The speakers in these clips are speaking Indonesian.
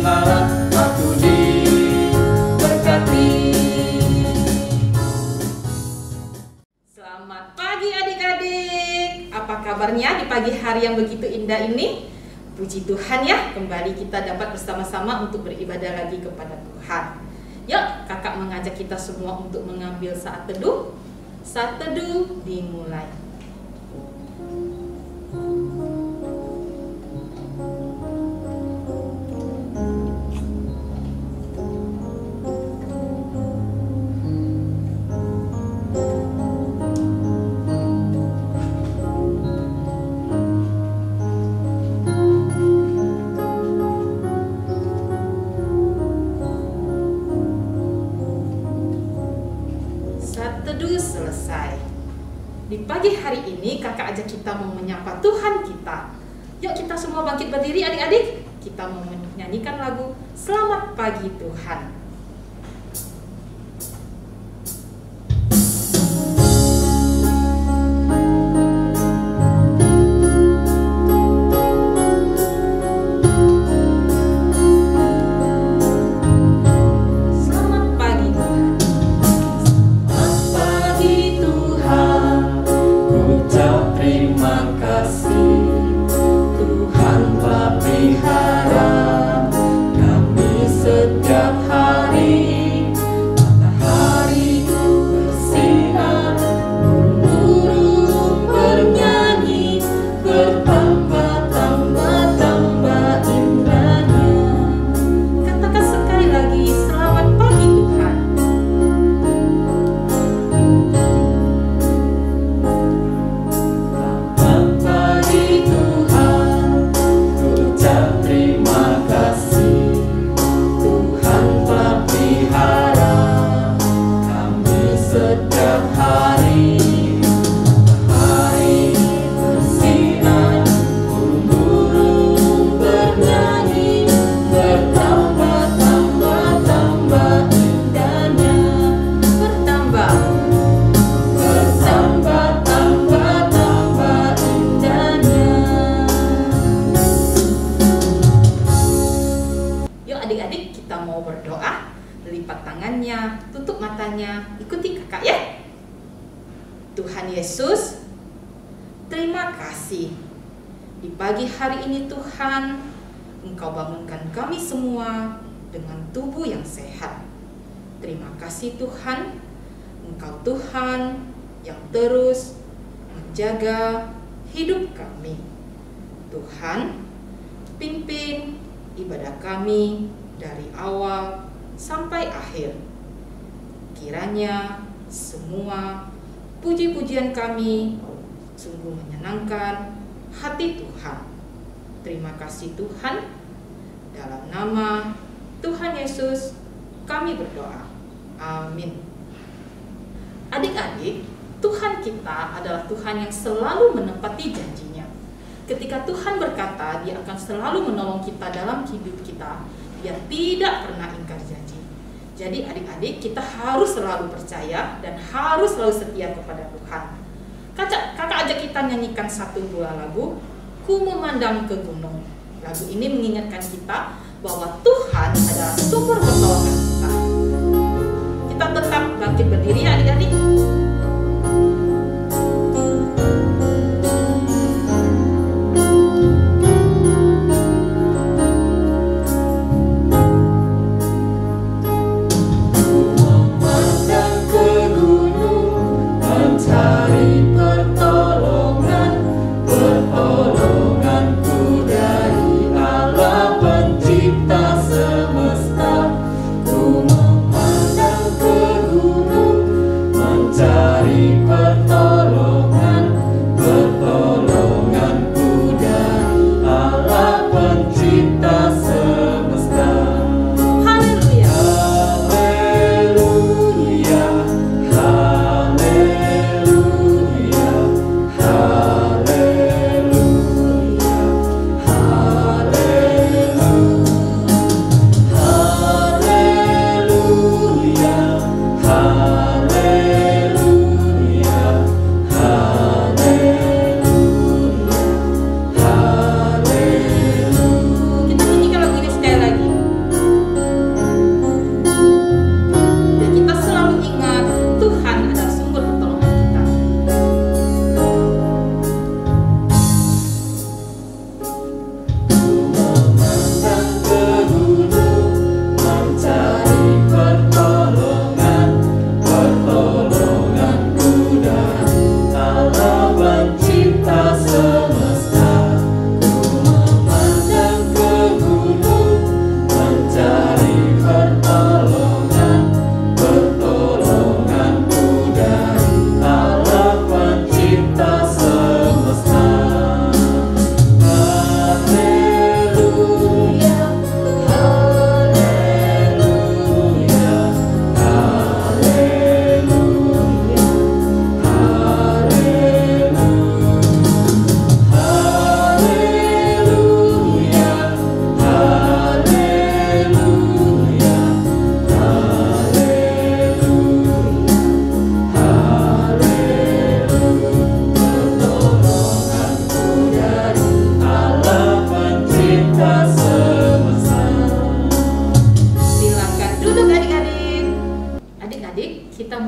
Tuhan, aku diberkati. Selamat pagi adik-adik. Apa kabarnya di pagi hari yang begitu indah ini? Puji Tuhan ya, kembali kita dapat bersama-sama untuk beribadah lagi kepada Tuhan. Yuk, kakak mengajak kita semua untuk mengambil saat teduh. Saat teduh dimulai. Selesai. Di pagi hari ini kakak ajak kita mau menyapa Tuhan kita. Yuk kita semua bangkit berdiri adik-adik. Kita mau menyanyikan lagu Selamat Pagi Tuhan. Tutup matanya, ikuti kakak ya. Tuhan Yesus, terima kasih. Di pagi hari ini Tuhan, Engkau bangunkan kami semua dengan tubuh yang sehat. Terima kasih Tuhan, Engkau Tuhan yang terus menjaga hidup kami. Tuhan, pimpin ibadah kami dari awal sampai akhir. Kiranya semua puji-pujian kami sungguh menyenangkan hati Tuhan. Terima kasih Tuhan. Dalam nama Tuhan Yesus kami berdoa. Amin. Adik-adik, Tuhan kita adalah Tuhan yang selalu menepati janjinya. Ketika Tuhan berkata Dia akan selalu menolong kita dalam hidup kita, Dia tidak pernah ingkar janji. Jadi adik-adik, kita harus selalu percaya dan harus selalu setia kepada Tuhan. Kakak ajak kita nyanyikan satu buah lagu, Ku Memandang ke Gunung. Lagu ini mengingatkan kita bahwa Tuhan adalah sumber pertolongan kita. Kita tetap bangkit berdiri ya adik-adik. Semesta, ku memandang ke gunung.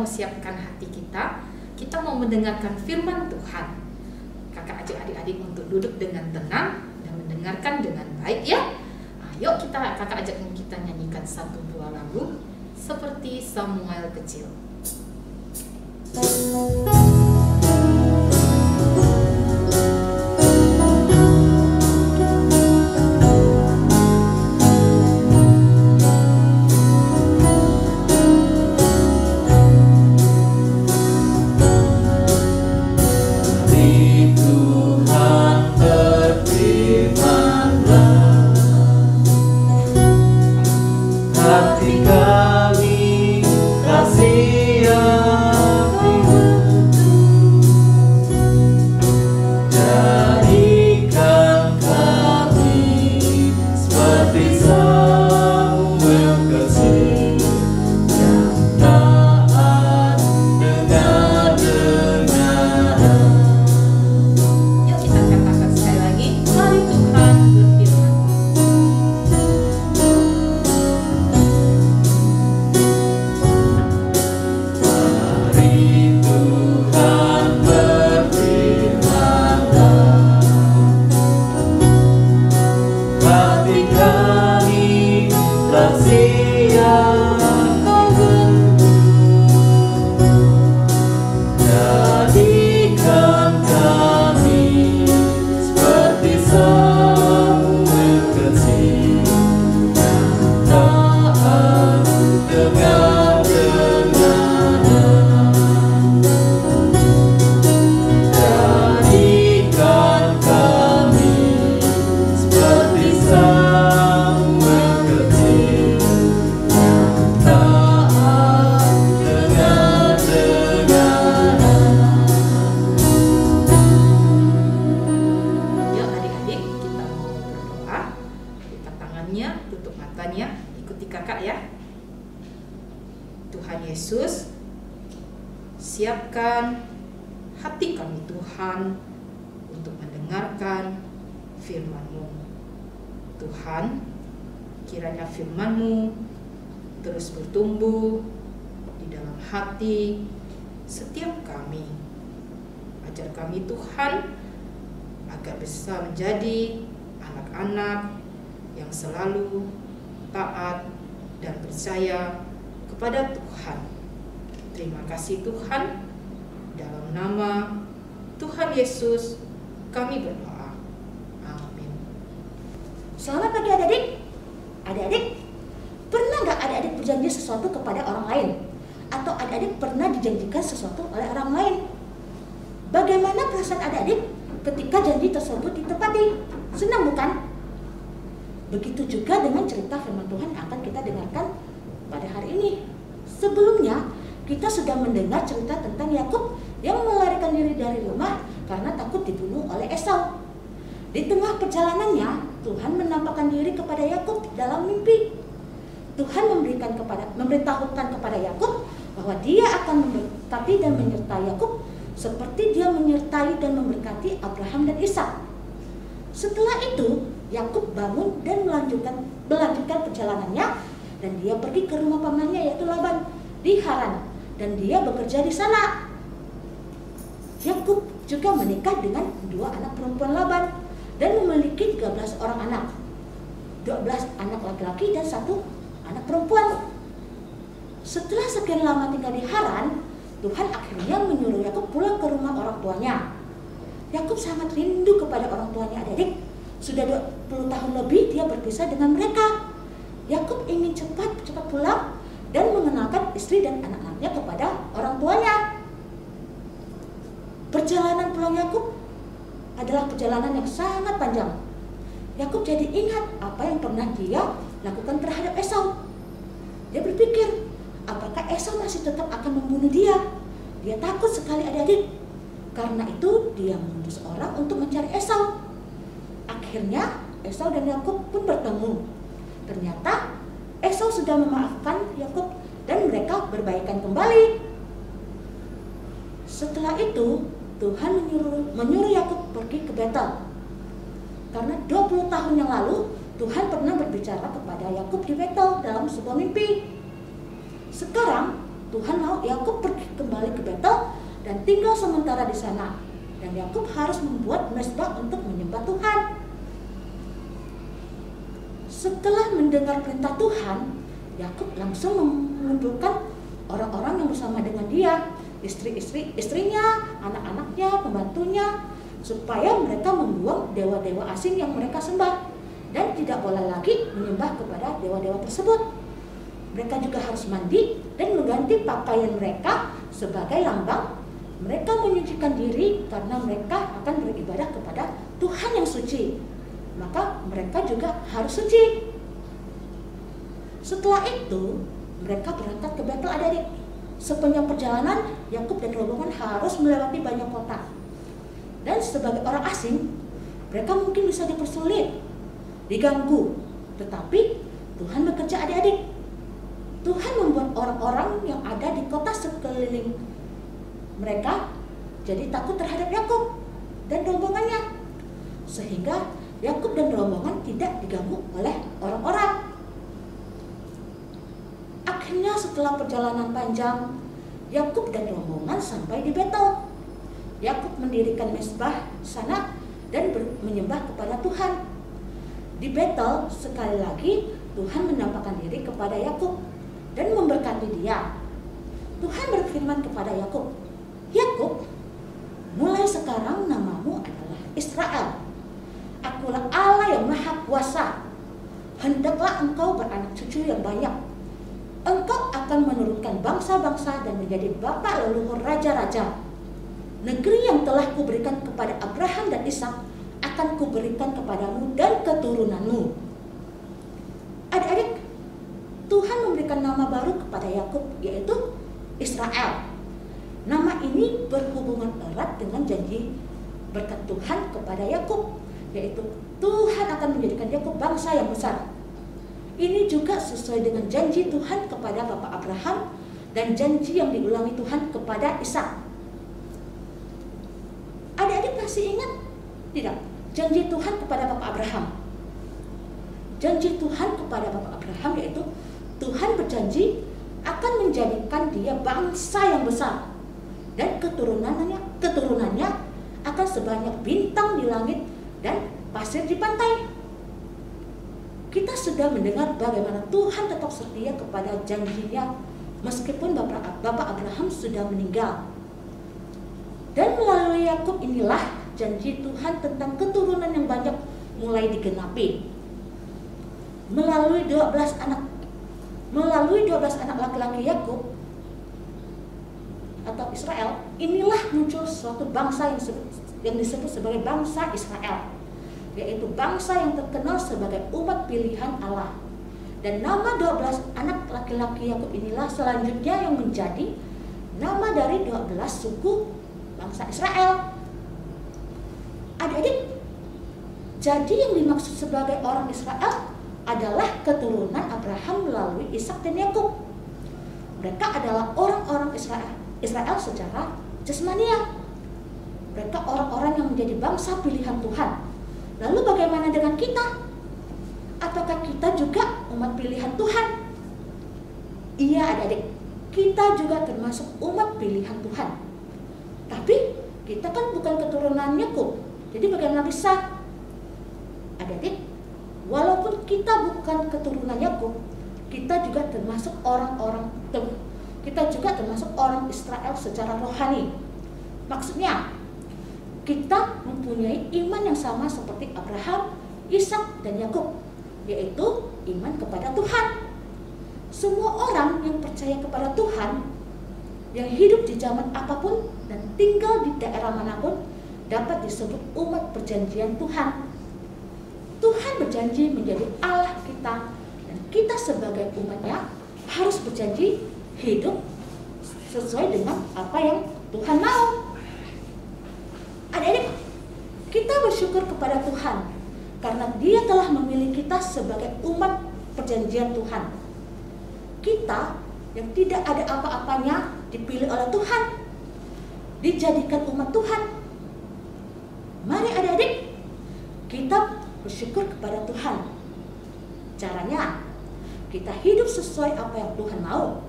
mau siapkan hati kita mau mendengarkan firman Tuhan. Kakak ajak adik-adik untuk duduk dengan tenang dan mendengarkan dengan baik ya. Ayo kakak ajak kita nyanyikan satu buah lagu seperti Samuel kecil. Tutup matanya, ikuti kakak ya. Tuhan Yesus, siapkan hati kami Tuhan untuk mendengarkan firman-Mu. Tuhan, kiranya firman-Mu terus bertumbuh di dalam hati setiap kami. Ajar kami Tuhan agar bisa menjadi anak-anak yang selalu taat dan percaya kepada Tuhan. Terima kasih Tuhan. Dalam nama Tuhan Yesus kami berdoa. Amin. Selamat pagi adik-adik. Adik-adik, pernah nggak adik-adik berjanji sesuatu kepada orang lain? Atau adik-adik pernah dijanjikan sesuatu oleh orang lain? Bagaimana perasaan adik-adik ketika janji tersebut ditepati? Senang bukan? Begitu juga dengan cerita firman Tuhan yang akan kita dengarkan pada hari ini. Sebelumnya, kita sudah mendengar cerita tentang Yakub yang melarikan diri dari rumah karena takut dibunuh oleh Esau. Di tengah perjalanannya, Tuhan menampakkan diri kepada Yakub dalam mimpi. Tuhan memberitahukan kepada Yakub bahwa Dia akan memberkati dan menyertai Yakub seperti Dia menyertai dan memberkati Abraham dan Ishak. Setelah itu, Yakub bangun dan melanjutkan perjalanannya, dan dia pergi ke rumah pamannya yaitu Laban di Haran, dan dia bekerja di sana. Yakub juga menikah dengan 2 anak perempuan Laban dan memiliki 13 orang anak, 12 anak laki-laki dan 1 anak perempuan. Setelah sekian lama tinggal di Haran, Tuhan akhirnya menyuruh Yakub pulang ke rumah orang tuanya. Yakub sangat rindu kepada orang tuanya adik-adik. Sudah 20 tahun lebih dia berpisah dengan mereka. Yakub ingin cepat pulang dan mengenalkan istri dan anak-anaknya kepada orang tuanya. Perjalanan pulang Yakub adalah perjalanan yang sangat panjang. Yakub jadi ingat apa yang pernah dia lakukan terhadap Esau. Dia berpikir, apakah Esau masih tetap akan membunuh dia? Dia takut sekali adik-adik. Karena itu dia mengutus orang untuk mencari Esau. Akhirnya Esau dan Yakub pun bertemu. Ternyata Esau sudah memaafkan Yakub dan mereka berbaikan kembali. Setelah itu Tuhan menyuruh Yakub pergi ke Betel. Karena 20 tahun yang lalu Tuhan pernah berbicara kepada Yakub di Betel dalam sebuah mimpi. Sekarang Tuhan mau Yakub pergi kembali ke Betel dan tinggal sementara di sana. Dan Yakub harus membuat mezbah untuk menyembah Tuhan. Setelah mendengar perintah Tuhan, Yakub langsung mengumpulkan orang-orang yang bersama dengan dia, istrinya, anak-anaknya, pembantunya, supaya mereka membuang dewa-dewa asing yang mereka sembah dan tidak boleh lagi menyembah kepada dewa-dewa tersebut. Mereka juga harus mandi dan mengganti pakaian mereka sebagai lambang mereka menyucikan diri karena mereka akan beribadah kepada Tuhan yang suci. Maka mereka juga harus suci. Setelah itu, mereka berangkat ke Betel adik-adik. Sepanjang perjalanan, Yakub dan rombongan harus melewati banyak kota. Dan sebagai orang asing, mereka mungkin bisa dipersulit, diganggu. Tetapi Tuhan bekerja adik-adik. Tuhan membuat orang-orang yang ada di kota sekeliling mereka jadi takut terhadap Yakub dan rombongannya, sehingga Yakub dan rombongan tidak diganggu oleh orang-orang. Akhirnya setelah perjalanan panjang, Yakub dan rombongan sampai di Betel. Yakub mendirikan mezbah sana dan menyembah kepada Tuhan. Di Betel sekali lagi Tuhan menampakkan diri kepada Yakub dan memberkati dia. Tuhan berfirman kepada Yakub, "Yakub, mulai sekarang namamu adalah Israel. Akulah Allah yang Maha Kuasa. Hendaklah engkau beranak cucu yang banyak. Engkau akan menurunkan bangsa-bangsa dan menjadi bapa leluhur raja-raja. Negeri yang telah kuberikan kepada Abraham dan Ishak akan kuberikan kepadamu dan keturunanmu." Adik-adik, Tuhan memberikan nama baru kepada Yakub, yaitu Israel. Nama ini berhubungan erat dengan janji berkat Tuhan kepada Yakub, yaitu Tuhan akan menjadikan Yakub bangsa yang besar. Ini juga sesuai dengan janji Tuhan kepada Bapak Abraham dan janji yang diulangi Tuhan kepada Ishak. Adik-adik masih ingat tidak janji Tuhan kepada Bapak Abraham? Janji Tuhan kepada Bapak Abraham yaitu Tuhan berjanji akan menjadikan dia bangsa yang besar dan keturunannya akan sebanyak bintang di langit dan pasir di pantai. Kita sudah mendengar bagaimana Tuhan tetap setia kepada janjinya meskipun Bapak Abraham sudah meninggal. Dan melalui Yakub inilah janji Tuhan tentang keturunan yang banyak mulai digenapi. Melalui 12 anak laki-laki Yakub atau Israel, inilah muncul suatu bangsa yang disebut sebagai bangsa Israel, yaitu bangsa yang terkenal sebagai umat pilihan Allah. Dan nama 12 anak laki-laki Yakub inilah selanjutnya yang menjadi nama dari 12 suku bangsa Israel. Adik-adik, jadi yang dimaksud sebagai orang Israel adalah keturunan Abraham melalui Ishak dan Yakub. Mereka adalah orang-orang Israel secara jasmania. Mereka orang-orang yang menjadi bangsa pilihan Tuhan. Lalu bagaimana dengan kita? Apakah kita juga umat pilihan Tuhan? Iya adik-adik, kita juga termasuk umat pilihan Tuhan. Tapi kita kan bukan keturunan Yakub. Jadi bagaimana bisa? Adik-adik, walaupun kita bukan keturunan Yakub, kita juga termasuk orang Israel secara rohani. Maksudnya, kita mempunyai iman yang sama seperti Abraham, Ishak, dan Yakub, yaitu iman kepada Tuhan. Semua orang yang percaya kepada Tuhan, yang hidup di zaman apapun dan tinggal di daerah manapun, dapat disebut umat perjanjian Tuhan. Tuhan berjanji menjadi Allah kita, dan kita sebagai umatnya harus berjanji hidup sesuai dengan apa yang Tuhan mau. Adik-adik, kita bersyukur kepada Tuhan karena Dia telah memilih kita sebagai umat perjanjian Tuhan. Kita yang tidak ada apa-apanya dipilih oleh Tuhan, dijadikan umat Tuhan. Mari adik-adik, kita bersyukur kepada Tuhan. Caranya, kita hidup sesuai apa yang Tuhan mau,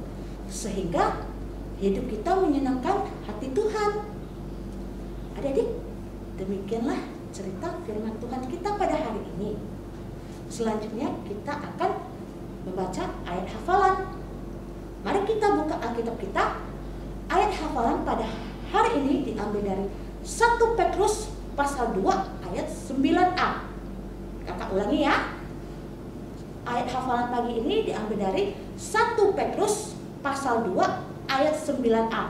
sehingga hidup kita menyenangkan hati Tuhan. Adik-adik, demikianlah cerita firman Tuhan kita pada hari ini. Selanjutnya kita akan membaca ayat hafalan. Mari kita buka Alkitab kita. Ayat hafalan pada hari ini diambil dari 1 Petrus pasal 2 ayat 9a. Kakak ulangi ya. Ayat hafalan pagi ini diambil dari 1 Petrus pasal 2 ayat 9a.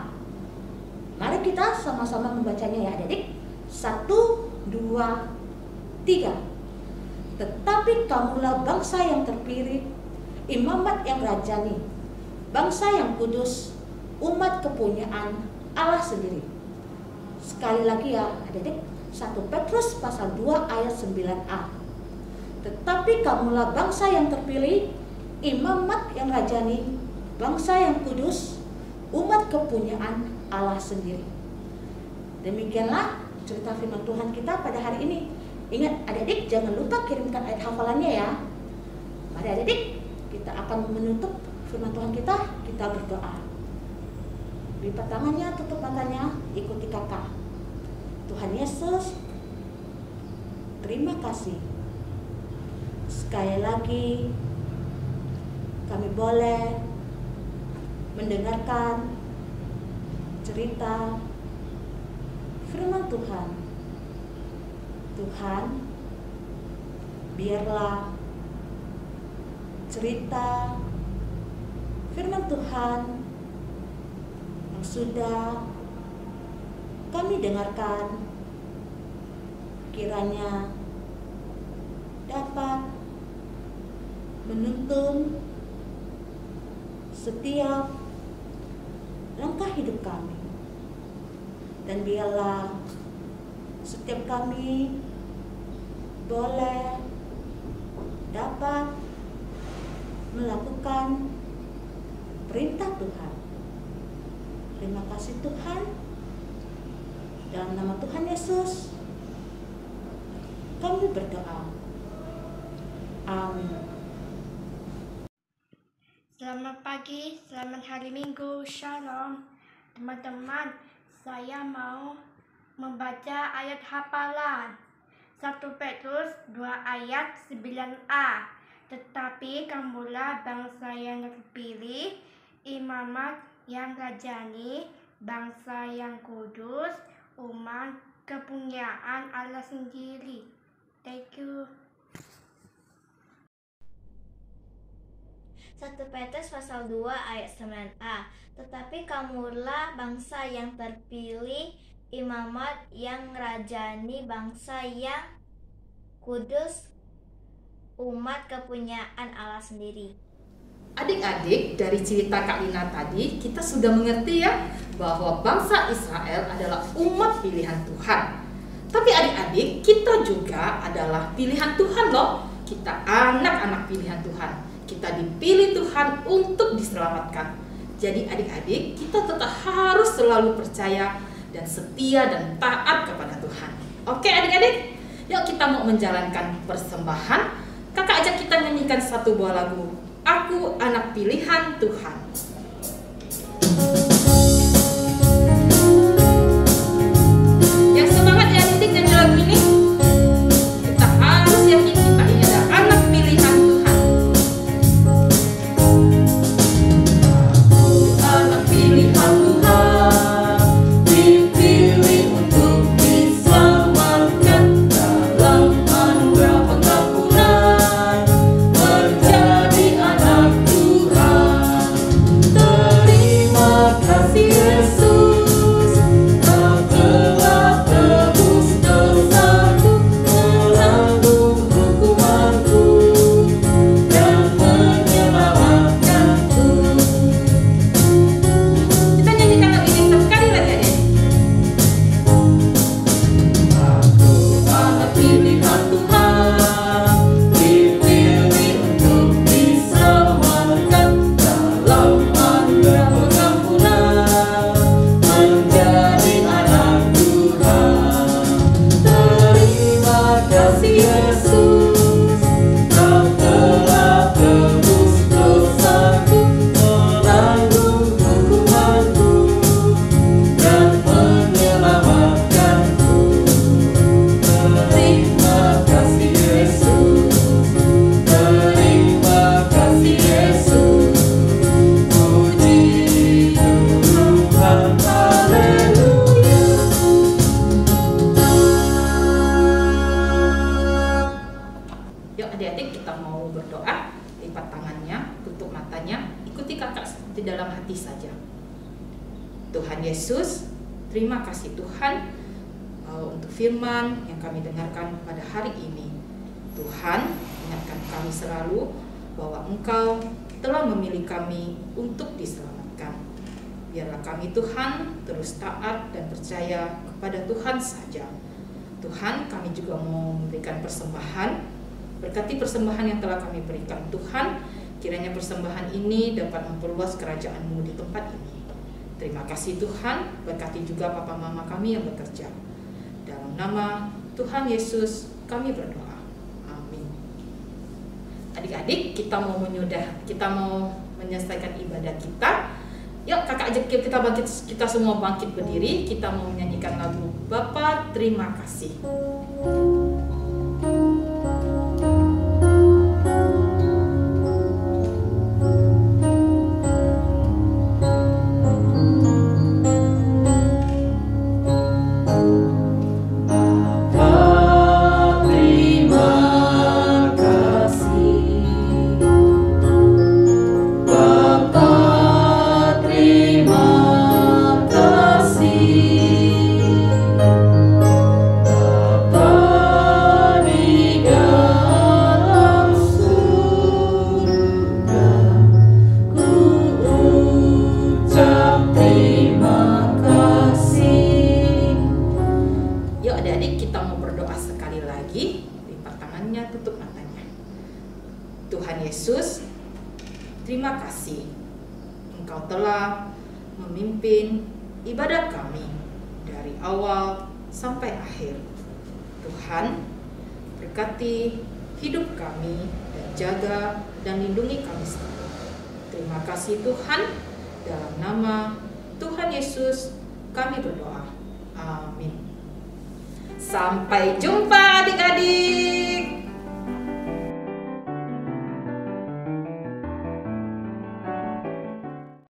Mari kita sama-sama membacanya ya adik-adik. 1, 2, 3. Tetapi kamulah bangsa yang terpilih, imamat yang rajani, bangsa yang kudus, umat kepunyaan Allah sendiri. Sekali lagi ya adik-adik, 1 Petrus pasal 2 ayat 9a. Tetapi kamulah bangsa yang terpilih, imamat yang rajani, bangsa yang kudus, umat kepunyaan Allah sendiri. Demikianlah cerita firman Tuhan kita pada hari ini. Ingat adik-adik, jangan lupa kirimkan ayat hafalannya ya. Mari adik-adik, kita akan menutup firman Tuhan kita berdoa. Lipat tangannya, tutup matanya, ikuti kakak. Tuhan Yesus, terima kasih. Sekali lagi kami boleh mendengarkan cerita firman Tuhan. Tuhan, biarlah cerita firman Tuhan yang sudah kami dengarkan kiranya dapat menuntun setiap langkah hidup kami, dan biarlah setiap kami boleh dapat melakukan perintah Tuhan. Terima kasih Tuhan. Dalam nama Tuhan Yesus kami berdoa. Amin. Selamat pagi, selamat hari Minggu, Shalom. Teman-teman, saya mau membaca ayat hafalan 1 Petrus 2 ayat 9a. Tetapi kamulah bangsa yang terpilih, imamat yang rajani, bangsa yang kudus, umat kepunyaan Allah sendiri. Thank you. 1 Petrus pasal 2 ayat 9a. Tetapi kamulah bangsa yang terpilih, imamat yang rajani, bangsa yang kudus, umat kepunyaan Allah sendiri. Adik-adik, dari cerita Kak Lina tadi kita sudah mengerti ya bahwa bangsa Israel adalah umat pilihan Tuhan. Tapi adik-adik, kita juga adalah pilihan Tuhan loh. Kita anak-anak pilihan Tuhan. Kita dipilih Tuhan untuk diselamatkan. Jadi adik-adik, kita tetap harus selalu percaya dan setia dan taat kepada Tuhan. Oke adik-adik, yuk kita mau menjalankan persembahan. Kakak ajak kita nyanyikan satu buah lagu, Aku Anak Pilihan Tuhan. Yang semangat ya adik-adik nyanyi lagu ini. Kita harus yakin kita ini adalah anak pilihan Tuhan. Anak pilihan Tuhan, dipilih untuk diselamatkan dalam anugerah pengampunan, menjadi anak Tuhan. Terima di dalam hati saja. Tuhan Yesus, terima kasih Tuhan untuk firman yang kami dengarkan pada hari ini. Tuhan, ingatkan kami selalu bahwa Engkau telah memilih kami untuk diselamatkan. Biarlah kami Tuhan terus taat dan percaya kepada Tuhan saja. Tuhan, kami juga mau memberikan persembahan. Berkati persembahan yang telah kami berikan Tuhan, kiranya persembahan ini dapat memperluas kerajaan-Mu di tempat ini. Terima kasih Tuhan, berkati juga papa mama kami yang bekerja. Dalam nama Tuhan Yesus kami berdoa. Amin. Adik-adik, kita mau menyelesaikan ibadah kita. Yuk kakak ajak kita semua bangkit berdiri. Kita mau menyanyikan lagu Bapa Terima Kasih. Tuhan Yesus, terima kasih Engkau telah memimpin ibadah kami dari awal sampai akhir. Tuhan, berkati hidup kami dan jaga dan lindungi kami selalu. Terima kasih Tuhan, dalam nama Tuhan Yesus kami berdoa. Amin. Sampai jumpa adik-adik.